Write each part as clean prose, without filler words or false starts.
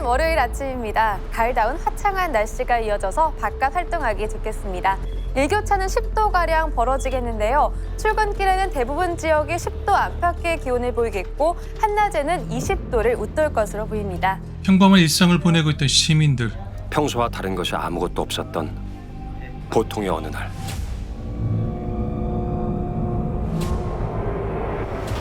월요일 아침입니다. 가을다운 화창한 날씨가 이어져서 바깥 활동하기 좋겠습니다. 일교차는 10도가량 벌어지겠는데요. 출근길에는 대부분 지역이 10도 안팎의 기온을 보이겠고 한낮에는 20도를 웃돌 것으로 보입니다. 평범한 일상을 보내고 있던 시민들. 평소와 다른 것이 아무것도 없었던 보통의 어느 날.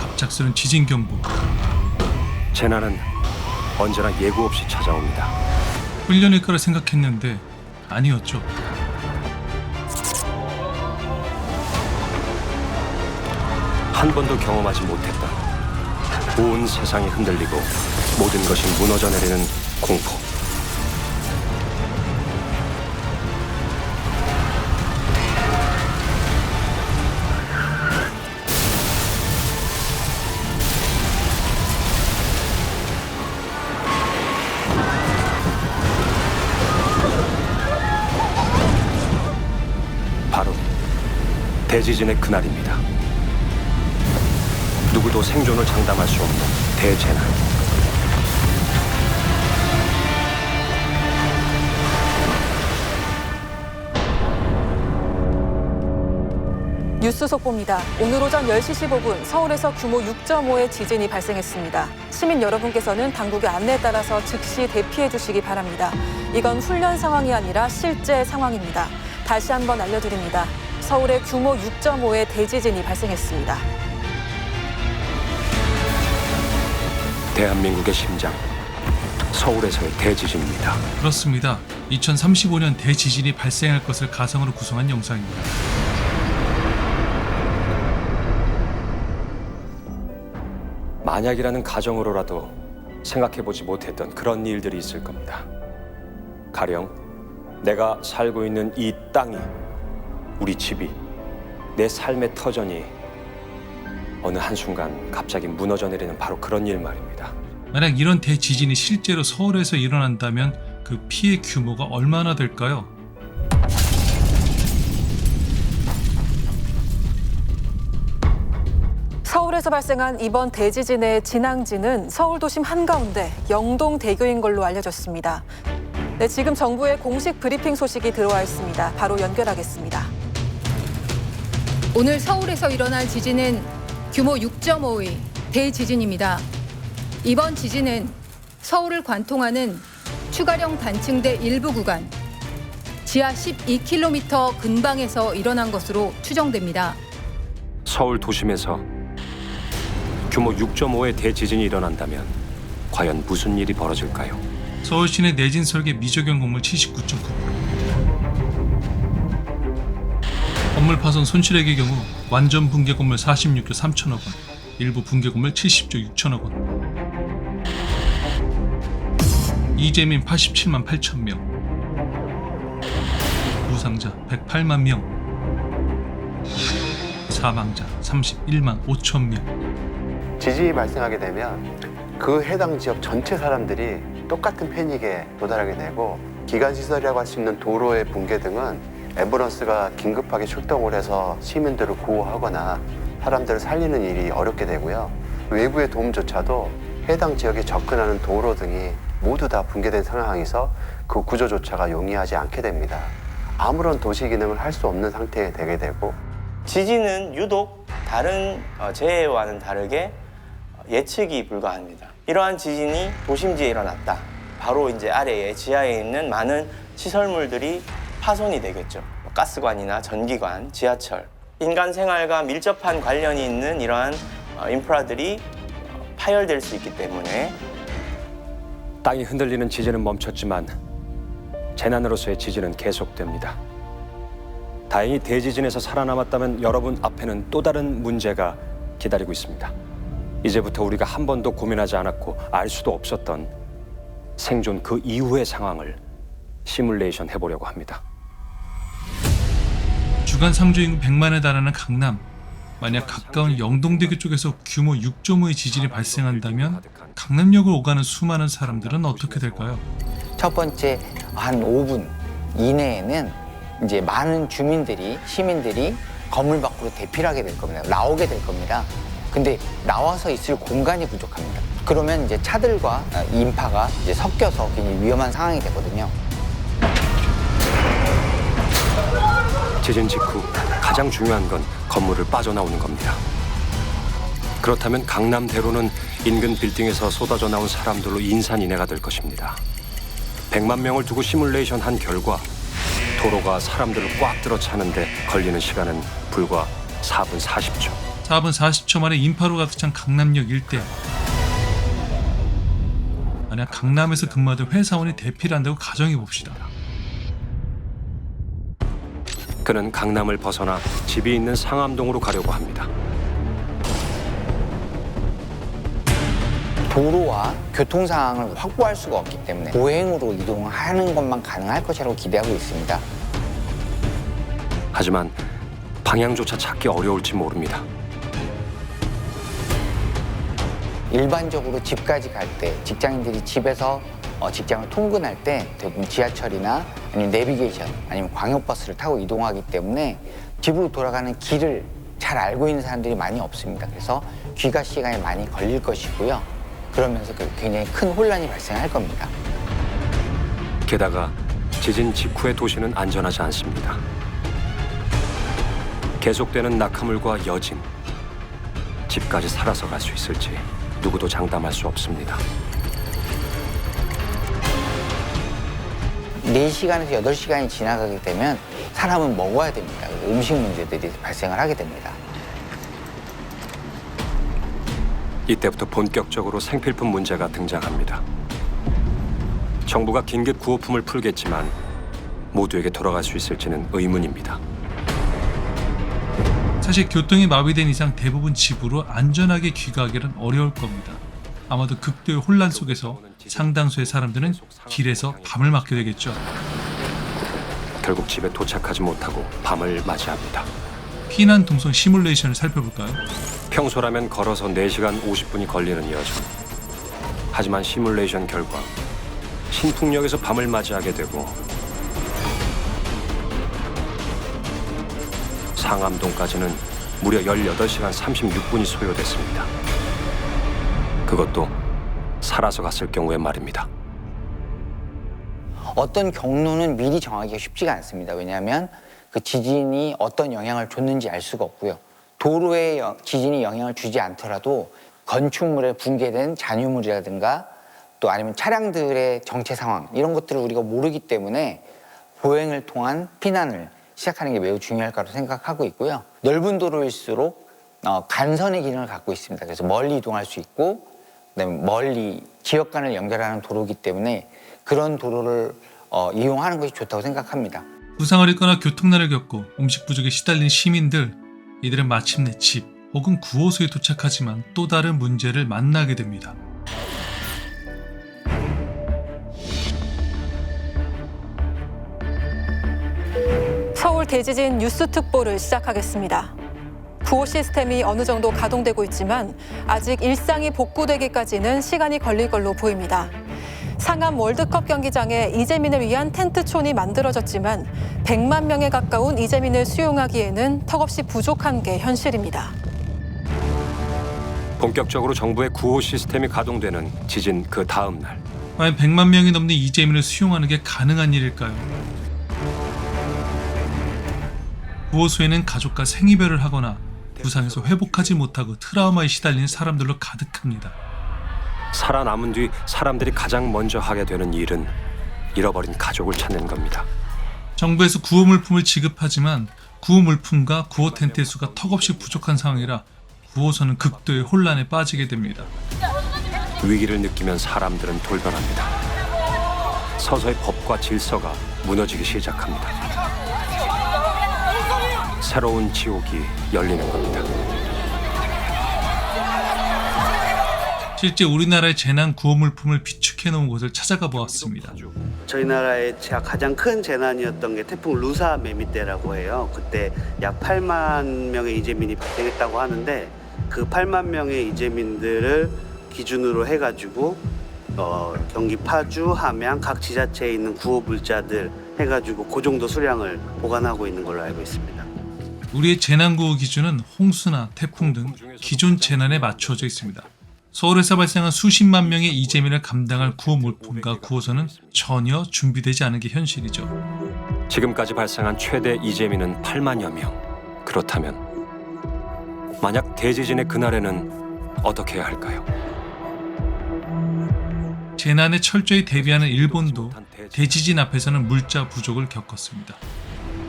갑작스런 지진 경보. 재난은 언제나 예고 없이 찾아옵니다. 훈련일 거라 생각했는데 아니었죠. 한 번도 경험하지 못했던 온 세상이 흔들리고 모든 것이 무너져 내리는 공포. 바로 대지진의 그날입니다. 누구도 생존을 장담할 수 없는 대재난. 뉴스 속보입니다. 오늘 오전 10시 15분 서울에서 규모 6.5의 지진이 발생했습니다. 시민 여러분께서는 당국의 안내에 따라서 즉시 대피해 주시기 바랍니다. 이건 훈련 상황이 아니라 실제 상황입니다. 다시 한번 알려드립니다. 서울에 규모 6.5의 대지진이 발생했습니다. 대한민국의 심장, 서울에서의 대지진입니다. 그렇습니다. 2035년 대지진이 발생할 것을 가상으로 구성한 영상입니다. 만약이라는 가정으로라도 생각해보지 못했던 그런 일들이 있을 겁니다. 가령 내가 살고 있는 이 땅이, 우리 집이, 내 삶의 터전이 어느 한순간 갑자기 무너져 내리는 바로 그런 일 말입니다. 만약 이런 대지진이 실제로 서울에서 일어난다면 그 피해 규모가 얼마나 될까요? 서울에서 발생한 이번 대지진의 진앙지는 서울 도심 한가운데 영동대교인 걸로 알려졌습니다. 네, 지금 정부의 공식 브리핑 소식이 들어와 있습니다. 바로 연결하겠습니다. 오늘 서울에서 일어날 지진은 규모 6.5의 대지진입니다. 이번 지진은 서울을 관통하는 추가령 단층대 일부 구간, 지하 12km 근방에서 일어난 것으로 추정됩니다. 서울 도심에서 규모 6.5의 대지진이 일어난다면 과연 무슨 일이 벌어질까요? 서울 시내 내진 설계 미적용 건물 79.9%. 건물 파손 손실액의 경우 완전 붕괴 건물 46조 3천억 원, 일부 붕괴 건물 70조 6천억 원. 이재민 87만 8천 명. 부상자 108만 명. 사망자 31만 5천 명. 지진이 발생하게 되면 그 해당 지역 전체 사람들이 똑같은 패닉에 도달하게 되고 기관시설이라고 할 수 있는 도로의 붕괴 등은 앰뷸런스가 긴급하게 출동을 해서 시민들을 구호하거나 사람들을 살리는 일이 어렵게 되고요. 외부의 도움조차도 해당 지역에 접근하는 도로 등이 모두 다 붕괴된 상황에서 그 구조조차가 용이하지 않게 됩니다. 아무런 도시 기능을 할 수 없는 상태에 되게 되고 지진은 유독 다른 재해와는 다르게 예측이 불가합니다. 이러한 지진이 도심지에 일어났다. 바로 이제 아래에 지하에 있는 많은 시설물들이 파손이 되겠죠. 가스관이나 전기관, 지하철, 인간 생활과 밀접한 관련이 있는 이러한 인프라들이 파열될 수 있기 때문에 땅이 흔들리는 지진은 멈췄지만 재난으로서의 지진은 계속됩니다. 다행히 대지진에서 살아남았다면 여러분 앞에는 또 다른 문제가 기다리고 있습니다. 이제부터 우리가 한 번도 고민하지 않았고 알 수도 없었던 생존 그 이후의 상황을 시뮬레이션 해보려고 합니다. 주간 상주 인구 100만에 달하는 강남. 만약 가까운 영동대교 쪽에서 규모 6.5의 지진이 발생한다면 강남역을 오가는 수많은 사람들은 어떻게 될까요? 첫 번째 한 5분 이내에는 이제 많은 주민들이, 시민들이 건물 밖으로 대피하게 될 겁니다. 나오게 될 겁니다. 근데 나와서 있을 공간이 부족합니다. 그러면 이제 차들과 인파가 이제 섞여서 굉장히 위험한 상황이 되거든요. 지진 직후 가장 중요한 건 건물을 빠져나오는 겁니다. 그렇다면 강남대로는 인근 빌딩에서 쏟아져 나온 사람들로 인산인해가 될 것입니다. 100만 명을 두고 시뮬레이션 한 결과 도로가 사람들을 꽉 들어 차는데 걸리는 시간은 불과 4분 40초. 4분 40초 만에 인파로 가득 찬 강남역 일대. 만약 강남에서 근무하던 회사원이 대피를 한다고 가정해 봅시다. 그는 강남을 벗어나 집이 있는 상암동으로 가려고 합니다. 도로와 교통 상황을 확보할 수가 없기 때문에 보행으로 이동하는 것만 가능할 것이라고 기대하고 있습니다. 하지만 방향조차 찾기 어려울지 모릅니다. 일반적으로 집까지 갈 때 직장인들이 집에서 직장을 통근할 때 대부분 지하철이나 아니면 내비게이션 아니면 광역버스를 타고 이동하기 때문에 집으로 돌아가는 길을 잘 알고 있는 사람들이 많이 없습니다. 그래서 귀가 시간이 많이 걸릴 것이고요. 그러면서 굉장히 큰 혼란이 발생할 겁니다. 게다가 지진 직후의 도시는 안전하지 않습니다. 계속되는 낙하물과 여진, 집까지 살아서 갈 수 있을지 누구도 장담할 수 없습니다. 4시간에서 8시간이 지나가게 되면 사람은 먹어야 됩니다. 음식 문제들이 발생을 하게 됩니다. 이때부터 본격적으로 생필품 문제가 등장합니다. 정부가 긴급 구호품을 풀겠지만 모두에게 돌아갈 수 있을지는 의문입니다. 사실 교통이 마비된 이상 대부분 집으로 안전하게 귀가하기는 어려울 겁니다. 아마도 극도의 혼란 속에서 상당수의 사람들은 길에서 밤을 맞게 되겠죠. 결국 집에 도착하지 못하고 밤을 맞이합니다. 피난 동선 시뮬레이션을 살펴볼까요? 평소라면 걸어서 4시간 50분이 걸리는 여정. 하지만 시뮬레이션 결과 신풍역에서 밤을 맞이하게 되고 상암동까지는 무려 18시간 36분이 소요됐습니다. 그것도 살아서 갔을 경우에 말입니다. 어떤 경로는 미리 정하기가 쉽지가 않습니다. 왜냐하면 그 지진이 어떤 영향을 줬는지 알 수가 없고요. 도로에 지진이 영향을 주지 않더라도 건축물에 붕괴된 잔유물이라든가 또 아니면 차량들의 정체 상황 이런 것들을 우리가 모르기 때문에 보행을 통한 피난을 시작하는 게 매우 중요할 거라고 생각하고 있고요. 넓은 도로일수록 간선의 기능을 갖고 있습니다. 그래서 멀리 이동할 수 있고 그다음에 멀리 지역 간을 연결하는 도로이기 때문에 그런 도로를 이용하는 것이 좋다고 생각합니다. 부상을 입거나 교통난을 겪고 음식 부족에 시달린 시민들, 이들은 마침내 집 혹은 구호소에 도착하지만 또 다른 문제를 만나게 됩니다. 서울 대지진 뉴스 특보를 시작하겠습니다. 구호 시스템이 어느 정도 가동되고 있지만 아직 일상이 복구되기까지는 시간이 걸릴 걸로 보입니다. 상암 월드컵 경기장에 이재민을 위한 텐트촌이 만들어졌지만 100만 명에 가까운 이재민을 수용하기에는 턱없이 부족한 게 현실입니다. 본격적으로 정부의 구호 시스템이 가동되는 지진 그 다음 날. 과연 100만 명이 넘는 이재민을 수용하는 게 가능한 일일까요? 구호소에는 가족과 생이별을 하거나 부상에서 회복하지 못하고 트라우마에 시달리는 사람들로 가득합니다. 살아남은 뒤 사람들이 가장 먼저 하게 되는 일은 잃어버린 가족을 찾는 겁니다. 정부에서 구호 물품을 지급하지만 구호 물품과 구호 텐트의 수가 턱없이 부족한 상황이라 구호소는 극도의 혼란에 빠지게 됩니다. 위기를 느끼면 사람들은 돌변합니다. 서서히 법과 질서가 무너지기 시작합니다. 새로운 지옥이 열리는 겁니다. 실제 우리나라의 재난 구호 물품을 비축해 놓은 곳을 찾아가 보았습니다. 저희 나라의 가장 큰 재난이었던 게 태풍 루사 매미 때라고 해요. 그때 약 8만 명의 이재민이 발생했다고 하는데 그 8만 명의 이재민들을 기준으로 해가지고 경기 파주, 함양 각 지자체에 있는 구호물자들 해가지고 그 정도 수량을 보관하고 있는 걸로 알고 있습니다. 우리의 재난구호 기준은 홍수나 태풍 등 기존 재난에 맞추어져 있습니다. 서울에서 발생한 수십만 명의 이재민을 감당할 구호 물품과 구호선은 전혀 준비되지 않은 게 현실이죠. 지금까지 발생한 최대 이재민은 8만여 명. 그렇다면 만약 대지진의 그날에는 어떻게 해야 할까요? 재난에 철저히 대비하는 일본도 대지진 앞에서는 물자 부족을 겪었습니다.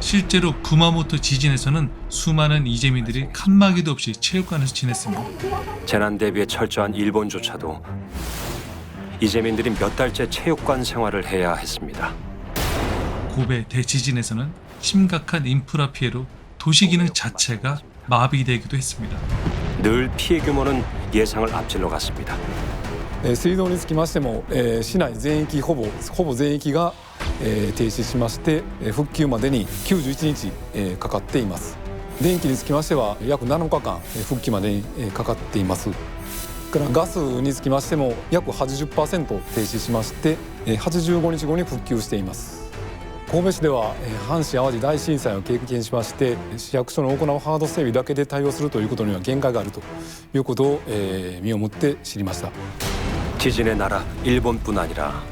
실제로 구마모토 지진에서는 수많은 이재민들이 칸막이도 없이 체육관에서 지냈습니다. 재난 대비에 철저한 일본조차도 이재민들이 몇 달째 체육관 생활을 해야 했습니다. 고베 대지진에서는 심각한 인프라 피해로 도시 기능 자체가 마비되기도 했습니다. 늘 피해 규모는 예상을 앞질러 갔습니다. 水道につきましても、市内全域ほぼ全域が、停止しまして、復旧までに91日、かかっています。電気につきましては約7日間、復帰までに、かかっています。からガスにつきましても約 80% 停止しまして、85日後に復旧しています。神戸市では阪神・淡路大震災を経験しまして市役所の行うハード整備だけで対応するということには限界があるということを、身をもって知りました。 지진의 나라 일본뿐 아니라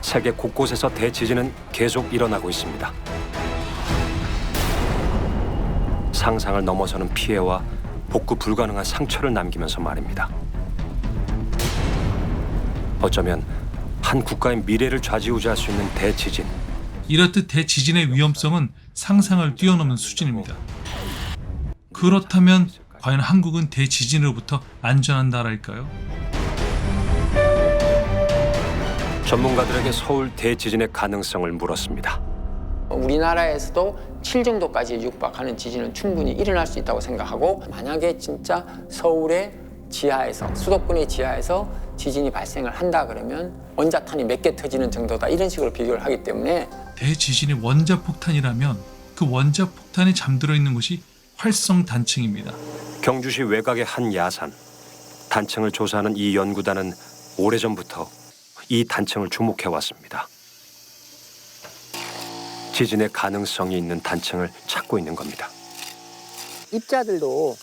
세계 곳곳에서 대지진은 계속 일어나고 있습니다. 상상을 넘어서는 피해와 복구 불가능한 상처를 남기면서 말입니다. 어쩌면 한 국가의 미래를 좌지우지할 수 있는 대지진. 이렇듯 대지진의 위험성은 상상을 뛰어넘는 수준입니다. 그렇다면 과연 한국은 대지진으로부터 안전한 나라일까요? 전문가들에게 서울 대지진의 가능성을 물었습니다. 우리나라에서도 7 정도까지 육박하는 지진은 충분히 일어날 수 있다고 생각하고 만약에 진짜 서울의 지하에서 수도권의 지하에서 지진이 발생을 한다 그러면 원자탄이 몇 개 터지는 정도다 이런 식으로 비교를 하기 때문에 대지진이 원자폭탄이라면 그 원자폭탄이 잠들어 있는 곳이 활성 단층입니다. 경주시 외곽의 한 야산. 단층을 조사하는 이 연구단은 오래전부터 이 단층을 주목해 왔습니다. 지진의 가능성이 있는 단층을 찾고 있는 겁니다. 입자들도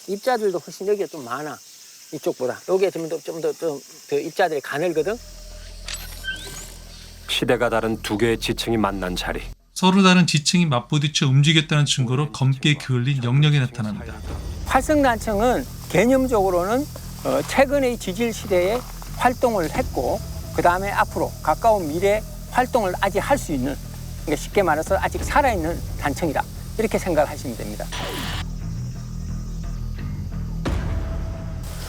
훨씬 여기가 좀 많아. 이쪽보다. 여기에 좀 더 입자들이 가늘거든. 시대가 다른 두 개의 지층이 만난 자리. 서로 다른 지층이 맞부딪혀 움직였다는 증거로 검게 그을린 영역이 나타납니다. 활성단층은 개념적으로는 최근의 지질 시대에 활동을 했고 그 다음에 앞으로 가까운 미래 활동을 아직 할 수 있는 그러니까 쉽게 말해서 아직 살아있는 단층이다 이렇게 생각하시면 됩니다.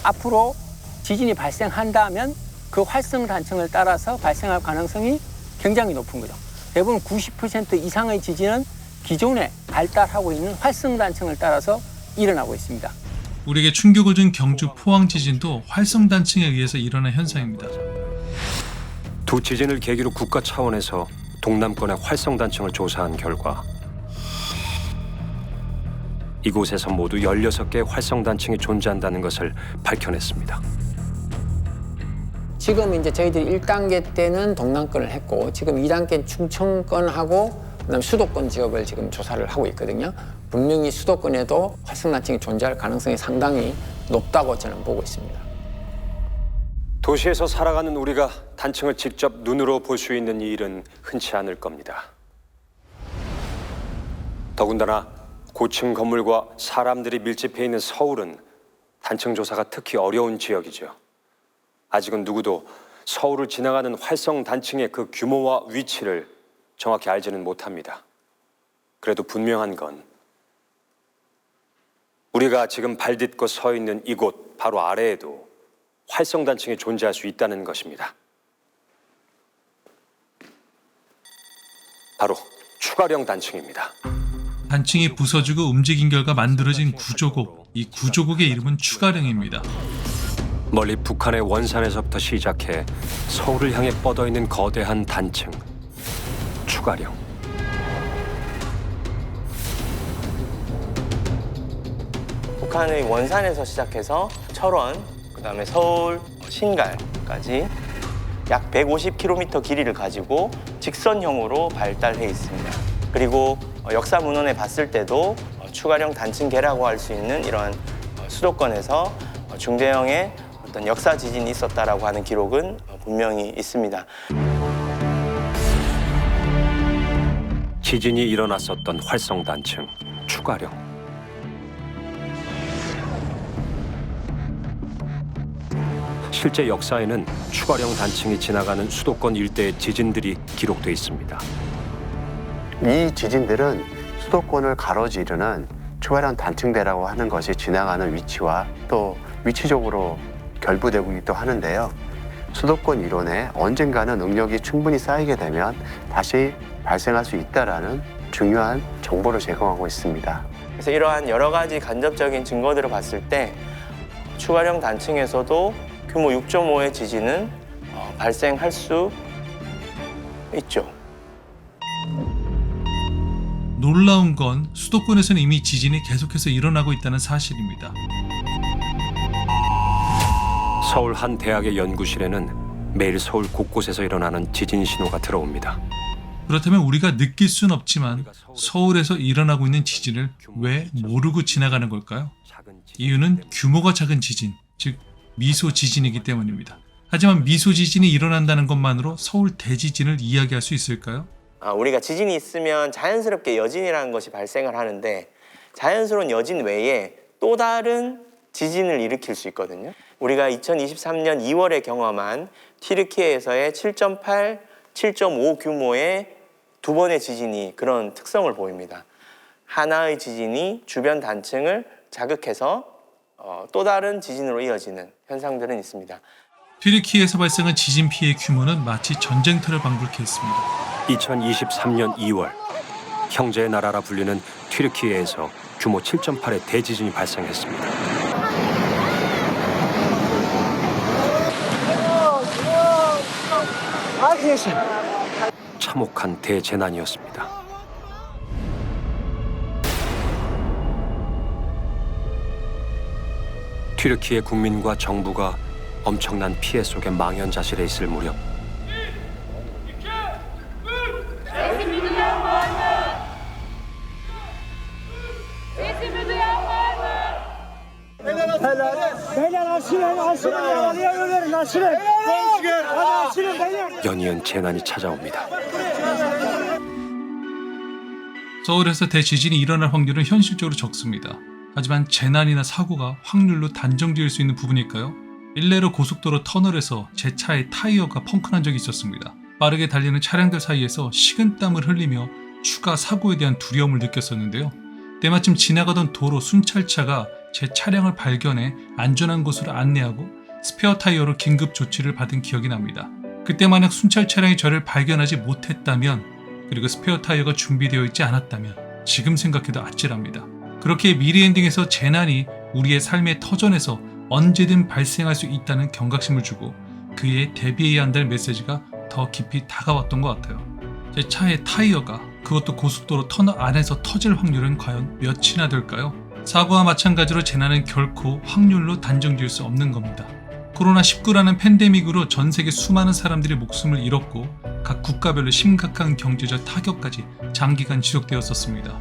앞으로 지진이 발생한다면 그 활성 단층을 따라서 발생할 가능성이 굉장히 높은 거죠. 대부분 90% 이상의 지진은 기존에 발달하고 있는 활성 단층을 따라서 일어나고 있습니다. 우리에게 충격을 준 경주 포항 지진도 활성 단층에 의해서 일어난 현상입니다. 두 지진을 계기로 국가 차원에서 동남권의 활성 단층을 조사한 결과 이곳에서 모두 16개의 활성 단층이 존재한다는 것을 밝혀냈습니다. 지금 이제 저희들이 1단계 때는 동남권을 했고 지금 2단계는 충청권하고 그다음에 수도권 지역을 지금 조사를 하고 있거든요. 분명히 수도권에도 활성단층이 존재할 가능성이 상당히 높다고 저는 보고 있습니다. 도시에서 살아가는 우리가 단층을 직접 눈으로 볼 수 있는 이 일은 흔치 않을 겁니다. 더군다나 고층 건물과 사람들이 밀집해 있는 서울은 단층 조사가 특히 어려운 지역이죠. 아직은 누구도 서울을 지나가는 활성 단층의 그 규모와 위치를 정확히 알지는 못합니다. 그래도 분명한 건 우리가 지금 발딛고 서 있는 이곳 바로 아래에도 활성 단층이 존재할 수 있다는 것입니다. 바로 추가령 단층입니다. 단층이 부서지고 움직인 결과 만들어진 구조곡, 이 구조곡의 이름은 추가령입니다. 멀리 북한의 원산에서부터 시작해 서울을 향해 뻗어있는 거대한 단층, 추가령. 북한의 원산에서 시작해서 철원, 그다음에 서울, 신갈까지 약 150km 길이를 가지고 직선형으로 발달해 있습니다. 그리고 역사 문헌에 봤을 때도 추가령 단층계라고 할 수 있는 이런 수도권에서 중대형의 어떤 역사 지진이 있었다라고 하는 기록은 분명히 있습니다. 지진이 일어났었던 활성단층 추가령. 실제 역사에는 추가령 단층이 지나가는 수도권 일대의 지진들이 기록돼 있습니다. 이 지진들은 수도권을 가로지르는 추가령 단층대라고 하는 것이 지나가는 위치와 또 위치적으로 결부되기도 하는데요. 수도권 이론에 언젠가는 응력이 충분히 쌓이게 되면 다시 발생할 수 있다라는 중요한 정보를 제공하고 있습니다. 그래서 이러한 여러 가지 간접적인 증거들을 봤을 때 추가령 단층에서도 규모 6.5의 지진은 발생할 수 있죠. 놀라운 건 수도권에서는 이미 지진이 계속해서 일어나고 있다는 사실입니다. 서울 한 대학의 연구실에는 매일 서울 곳곳에서 일어나는 지진 신호가 들어옵니다. 그렇다면 우리가 느낄 순 없지만 서울에서 일어나고 있는 지진을 왜 모르고 지나가는 걸까요? 이유는 규모가 작은 지진, 즉 미소 지진이기 때문입니다. 하지만 미소 지진이 일어난다는 것만으로 서울 대지진을 이야기할 수 있을까요? 우리가 지진이 있으면 자연스럽게 여진이라는 것이 발생을 하는데 자연스러운 여진 외에 또 다른 지진을 일으킬 수 있거든요. 우리가 2023년 2월에 경험한 튀르키예에서의 7.8, 7.5 규모의 두 번의 지진이 그런 특성을 보입니다. 하나의 지진이 주변 단층을 자극해서 또 다른 지진으로 이어지는 현상들은 있습니다. 튀르키예에서 발생한 지진 피해 규모는 마치 전쟁터를 방불케 했습니다. 2023년 2월 형제의 나라라 불리는 튀르키예에서 규모 7.8의 대지진이 발생했습니다. 참혹한 대재난이었습니다. 튀르키예 국민과 정부가 엄청난 피해 속에 망연자실해 있을 무렵 연이은 재난이 찾아옵니다. 서울에서 대지진이 일어날 확률은 현실적으로 적습니다. 하지만 재난이나 사고가 확률로 단정지을 수 있는 부분일까요? 일례로 고속도로 터널에서 제 차의 타이어가 펑크난 적이 있었습니다. 빠르게 달리는 차량들 사이에서 식은땀을 흘리며 추가 사고에 대한 두려움을 느꼈었는데요. 때마침 지나가던 도로 순찰차가 제 차량을 발견해 안전한 곳으로 안내하고 스페어 타이어로 긴급 조치를 받은 기억이 납니다. 그때 만약 순찰 차량이 저를 발견하지 못했다면, 그리고 스페어 타이어가 준비되어 있지 않았다면 지금 생각해도 아찔합니다. 그렇게 미리 엔딩에서 재난이 우리의 삶의 터전에서 언제든 발생할 수 있다는 경각심을 주고 그에 대비해야 한다는 메시지가 더 깊이 다가왔던 것 같아요. 제 차의 타이어가, 그것도 고속도로 터널 안에서 터질 확률은 과연 몇이나 될까요? 사고와 마찬가지로 재난은 결코 확률로 단정지을 수 없는 겁니다. 코로나19라는 팬데믹으로 전 세계 수많은 사람들이 목숨을 잃었고 각 국가별로 심각한 경제적 타격까지 장기간 지속되었었습니다.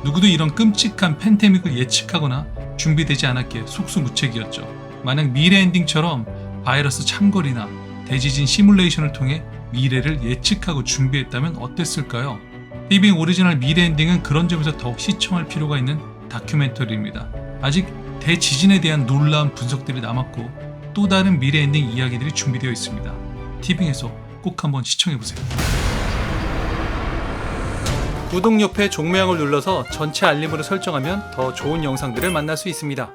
누구도 이런 끔찍한 팬데믹을 예측하거나 준비되지 않았기에 속수무책이었죠. 만약 미래 엔딩처럼 바이러스 참거리나 대지진 시뮬레이션을 통해 미래를 예측하고 준비했다면 어땠을까요? 티빙 오리지널 미래 엔딩은 그런 점에서 더욱 시청할 필요가 있는 다큐멘터리입니다. 아직 대지진에 대한 놀라운 분석들이 남았고 또 다른 미래 엔딩 이야기들이 준비되어 있습니다. 티빙에서 꼭 한번 시청해보세요. 구독 옆에 종모양을 눌러서 전체 알림으로 설정하면 더 좋은 영상들을 만날 수 있습니다.